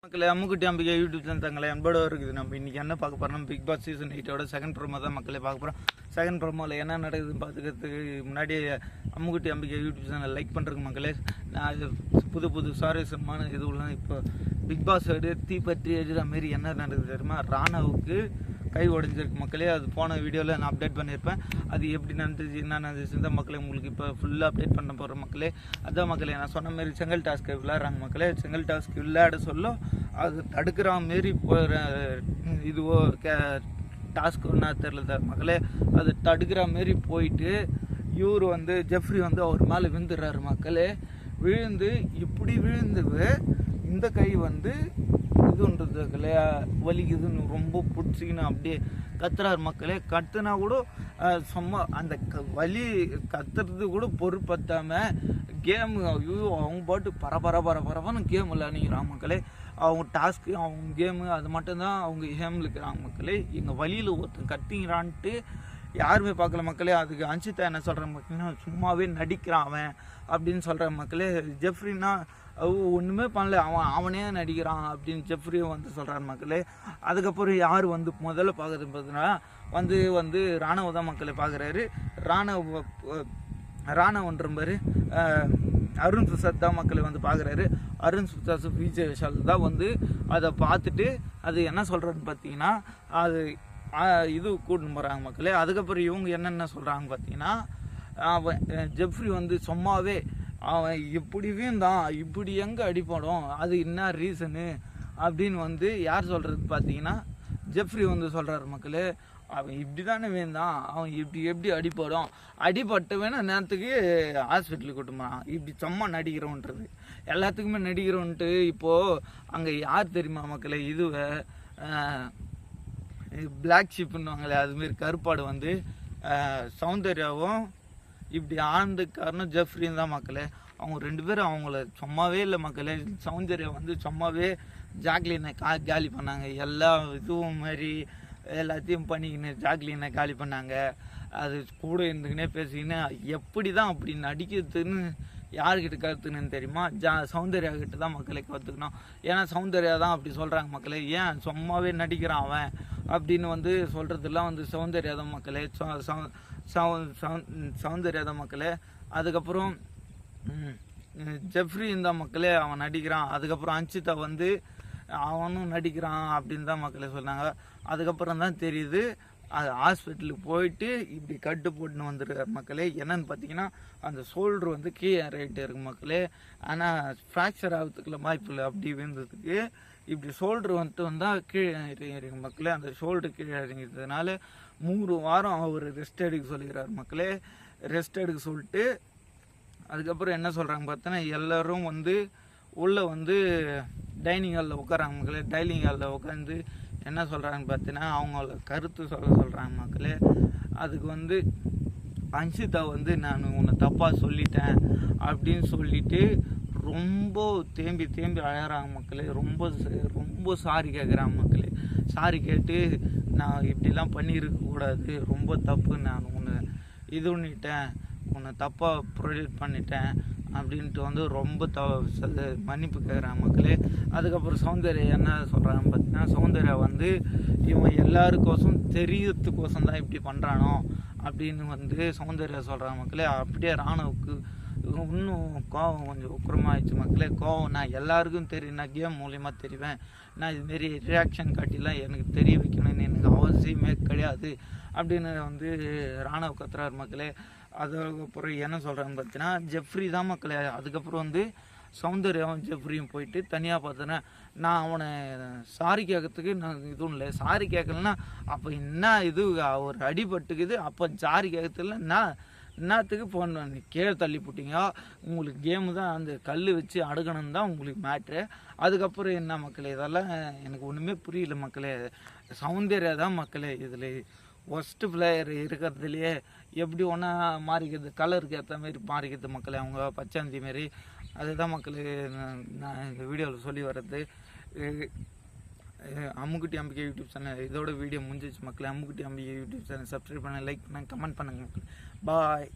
மக்களே, அம்முக்குட்டி Ambigai YouTube channel தங்களை அன்போடு இருக்குது. நம்ம இன்றைக்கி என்ன பார்க்க போகிறோம், பிக் பாஸ் சீசன் 8ஓட செகண்ட் ப்ரோமோ தான் மக்களே பார்க்க போகிறோம். செகண்ட் ப்ரோமோவில் என்ன நடக்குதுன்னு பார்த்துக்கிறதுக்கு முன்னாடி அம்முக்குட்டி அம்பிகை யூடியூப் சேனல் லைக் பண்ணுறதுக்கு மக்களே, நான் புது சுவாரஸ்யமான இதுலாம் இப்போ பிக் பாஸ் தீப்பற்றி எழுதுகிற மாரி என்ன நடக்குது தெரியுமா? ராணாவுக்கு கை உடஞ்சிருக்கு மக்களே. அது போன வீடியோவில் நான் அப்டேட் பண்ணியிருப்பேன். அது எப்படி நடந்துச்சு என்ன நடந்துச்சு தான் மக்களே உங்களுக்கு இப்போ ஃபுல்லாக அப்டேட் பண்ண போகிற மக்களே. அதான் மக்களே, நான் சொன்ன மாரி செங்கல் டாஸ்க்கு விளையாடுறாங்க மக்களே. செங்கல் டாஸ்க்கு விளையாட சொல்ல அது தடுக்கிற மாரி போகிற இதுவோ டாஸ்க் ஒன்றா தெரியல மக்களே. அது தடுக்கிற மாரி போயிட்டு இவர் ஜெஃப்ரி அவர் மேலே விழுந்துடுறாரு மக்களே. விழுந்து இப்படி விழுந்து இந்த கை இதுன்றது இல்லையா வலிக்குதுன்னு ரொம்ப பிடிச்சிக்கின்னு அப்படியே கத்துறாரு மக்களே. கத்துனா கூட சும்மா அந்த வலி கத்துறது கூட பொருட்படுத்தாமல் கேமு அவங்க பாட்டு பரபரன்னு கேம் விளையாடுங்கிறாங்க மக்களே. அவங்க டாஸ்க்கு அவங்க கேமு அது மட்டும்தான் அவங்க கேமில் இருக்கிறாங்க மக்களே. எங்கள் வழியில் ஒருத்தன் கத்திங்கிறான்ட்டு யாருமே பார்க்கல மக்களே. அதுக்கு அன்சிதா என்ன சொல்கிறேன் மக்களே, சும்மாவே நடிக்கிறான் அவன் அப்படின்னு சொல்கிறேன் மக்களே. ஜெஃப்ரின்னா ஒன்றுமே பண்ணல, அவனே நடிக்கிறான் அப்படின்னு ஜெஃப்ரியும் சொல்கிறார் மக்களே. அதுக்கப்புறம் யார் முதல்ல பார்க்குறது பார்த்தீங்கன்னா ராணுவ தான் மக்களை பார்க்குறாரு. ராணுவன்ற மாதிரி அருண் பிரசாத் தான் மக்களை பார்க்குறாரு. அருண் பிரசாத் விஜய் விஷால் தான் அதை பார்த்துட்டு அது என்ன சொல்கிறதுன்னு பார்த்தீங்கன்னா அது இது கூட்டின்னு போகிறாங்க மக்களே. அதுக்கப்புறம் இவங்க என்னென்ன சொல்கிறாங்க பார்த்தீங்கன்னா, ஜெஃப்ரி சும்மாவே அவன் இப்படியும் தான் இப்படி எங்கே அடிப்படும், அது என்ன ரீசனு அப்படின்னு யார் சொல்கிறது பார்த்தீங்கன்னா ஜெஃப்ரி சொல்கிறாரு மக்களே. அவன் இப்படி தானே வேந்தான், அவன் எப்படி அடிப்படும், அடிபட்டு வேணா நேரத்துக்கு ஹாஸ்பிட்டலுக்கு கூட்டுமான். இப்படி சும்மா நடிக்கிறோன்றது எல்லாத்துக்குமே நடிக்கிறோன்ட்டு. இப்போது அங்கே யார் தெரியுமா மக்களே, இதுவை பிளாக் ஷிப்புன்னுவாங்களே, அதுமாரி கருப்பாடு சௌந்தர்யாவும் இப்படி ஆனதுக்கு காரணம் ஜெஃப்ரின்னு தான் மக்களே. அவங்க ரெண்டு பேரும் அவங்கள சும்மாவே இல்லை மக்களே. சௌந்தர்யா சும்மாவே ஜாக்லினை காலி பண்ணாங்க. எல்லா இதுவும் மாதிரி எல்லாத்தையும் பண்ணிக்கின்னு ஜாக்லினை காலி பண்ணாங்க. அது கூட இருந்துக்கினே பேசிக்கின்னு எப்படி தான் அப்படி நடிக்கிறதுன்னு யார்கிட்ட கற்றுக்கணுன்னு தெரியுமா? சௌந்தர்யா கிட்ட தான் மக்களை கற்றுக்கணும். ஏன்னா சௌந்தர்யா தான் அப்படி சொல்கிறாங்க மக்களே. ஏன் சும்மாவே நடிக்கிறான் அவன் அப்படின்னு சொல்கிறதுலாம் சௌந்தர்யா தான் மக்களே. சௌந்தர்யா தான் மக்களே. அதுக்கப்புறம் ஜெஃப்ரி இந்த மக்களே அவன் நடிக்கிறான். அதுக்கப்புறம் அன்சிதா அவனும் நடிக்கிறான் அப்படின்னு தான் மக்களே சொன்னாங்க. அதுக்கப்புறம் தான் தெரியுது அது ஹாஸ்பிட்டலுக்கு போயிட்டு இப்படி கட்டு போட்டுன்னு வந்துருக்கார் மக்களே. என்னன்னு பார்த்தீங்கன்னா அந்த ஷோல்டர் கீழே ரைட்டு இருக்கு மக்களே. ஆனால் ஃப்ராக்சர் ஆகிறதுக்குள்ள வாய்ப்பு இல்லை. அப்படி விழுந்ததுக்கு இப்படி ஷோல்டர் வந்தால் கீழே இறங்கி மக்களே. அந்த ஷோல்டர் கீழே இறங்கிறதுனால 3 வாரம் அவர் ரெஸ்ட் எடுக்க சொல்லிக்கிறார் மக்களே. ரெஸ்ட் எடுக்க சொல்லிட்டு அதுக்கப்புறம் என்ன சொல்கிறாங்க பார்த்தோன்னா எல்லோரும் உள்ளே டைனிங் ஹாலில் உட்காராங்க மக்களே. டைனிங் ஹாலில் உட்காந்து என்ன சொல்கிறாங்கன்னு பார்த்தீங்கன்னா அவங்கள கருத்து சொல்கிறாங்க மக்களே. அதுக்கு அன்சிதா நான் உன்னை தப்பாக சொல்லிட்டேன் அப்படின்னு சொல்லிட்டு ரொம்ப தேம்பி அழகிறாங்க மக்களே. ரொம்ப சாரி கேட்குறாங்க மக்களே. சாரி கேட்டு நான் இப்படிலாம் பண்ணியிருக்கக்கூடாது, ரொம்ப தப்பு, நான் உன்னை இது பண்ணிட்டேன், உன்னை தப்பாக ப்ரொஜெக்ட் பண்ணிட்டேன் அப்படின்ட்டு ரொம்ப மன்னிப்பு கேட்குறாங்க மக்களே. அதுக்கப்புறம் சௌந்தர்யா என்ன சொல்கிறாங்க பார்த்தீங்கன்னா, சௌந்தர்யா இவன் எல்லாருக்கோசம் தெரியறதுக்கோசம் தான் இப்படி பண்ணுறானோ அப்படின்னு சௌந்தர்யா சொல்கிறாங்க மக்களே. அப்படியே ராணுவுக்கு இன்னும் கோவம் கொஞ்சம் உக்கிரமாகிடுச்சு மக்களே. கோவம் நான் எல்லாருக்கும் தெரியும், நான் கேம் மூலிமா தெரிவேன், நான் இதுமாரி ரியாக்ஷன் காட்டிலாம் எனக்கு தெரிய வைக்கணும்னு எனக்கு அவசியமே கிடையாது அப்படின்னு ராணுவ கத்துறாரு மக்களே. அதுக்கப்புறம் என்ன சொல்கிறாங்கன்னு பார்த்தீங்கன்னா ஜெஃப்ரி தான் மக்களே. அதுக்கப்புறம் சௌந்தர்யாவும் ஜெஃப்ரியும் போயிட்டு தனியாக பார்த்தேன்னா நான் அவனை சாரி கேட்கறதுக்கு நான் இதுவும் இல்லை, சாரி கேட்கலன்னா அப்போ என்ன இது ஒரு அடிபட்டுக்குது, அப்போ சாரி கேட்கறதுல என்னத்துக்கு ஃபோன் பண்ணி கீழே தள்ளி போட்டிங்க, உங்களுக்கு கேமு தான் அந்த கல் வச்சு அடுக்கணும் தான் உங்களுக்கு மேட்ரு. அதுக்கப்புறம் என்ன மக்களே, இதெல்லாம் எனக்கு ஒன்றுமே புரியல மக்களே. சௌந்தர்யா தான் மக்களே இதில் ஒஸ்ட்டு பிளேயர் இருக்கிறதுலையே. எப்படி ஒன்றா மாறிக்கிறது, கலருக்கு ஏற்ற மாதிரி மாறிக்கிறது மக்களே. அவங்க பச்சாந்தி மாரி அதுதான் மக்களே நான் இந்த வீடியோவில் சொல்லி வர்றது. அம்முக்குட்டி அம்பிகை யூடியூப் சேனல் இதோட வீடியோ முடிஞ்சிச்சு மக்களே. அம்முக்குட்டி அம்பிகை யூடியூப் சேனல் சப்ஸ்கிரைப் பண்ண, லைக் பண்ண, கமெண்ட் பண்ணுங்கள் மக்களே. பாய்.